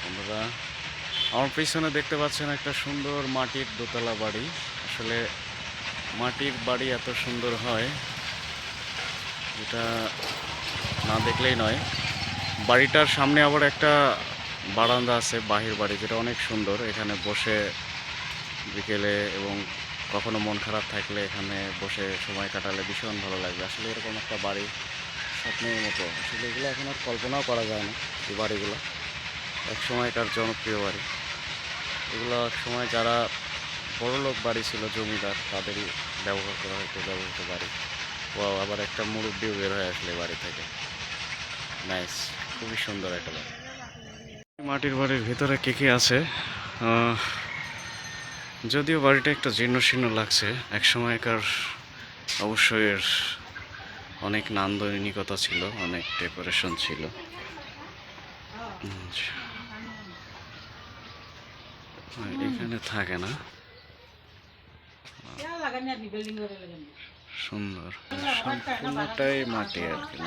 বন্ধুরা, আমার পিছনে দেখতে পাচ্ছেন একটা সুন্দর মাটির দোতলা বাড়ি। আসলে মাটির বাড়ি এত সুন্দর হয় যেটা না দেখলেই নয়। বাড়িটার সামনে আবার একটা বারান্দা আছে, বাহির বাড়ি, যেটা অনেক সুন্দর। এখানে বসে বিকেলে এবং কখনো মন খারাপ থাকলে এখানে বসে সময় কাটালে ভীষণ ভালো লাগবে। আসলে এরকম একটা বাড়ি স্বপ্নের মতো। আসলে এগুলো এখন আর কল্পনাও করা যায় না, এই বাড়িগুলো এক সময়কার জনপ্রিয় বাড়ি। এগুলো এক সময় যারা বড়লোক বাড়ি ছিল, জমিদার, তাদেরই ব্যবহার করা হতো, ব্যবহৃত বাড়ি। ও আবার একটা মুরব্বিও বের হয়ে আসলে বাড়ি থেকে। নাইস, খুবই সুন্দর একটা বাড়ি। মাটির বাড়ির ভিতরে কে কে আছে? আহ, যদিও বাড়িটা একটু জীর্ণ শীর্ণ লাগছে, এক সময়কার অবশ্যই এর অনেক নান্দনিকতা ছিল, অনেক ডেকোরেশন ছিল। এখানে থাকে না, সুন্দর, সম্পূর্ণটাই মাটি আর কি।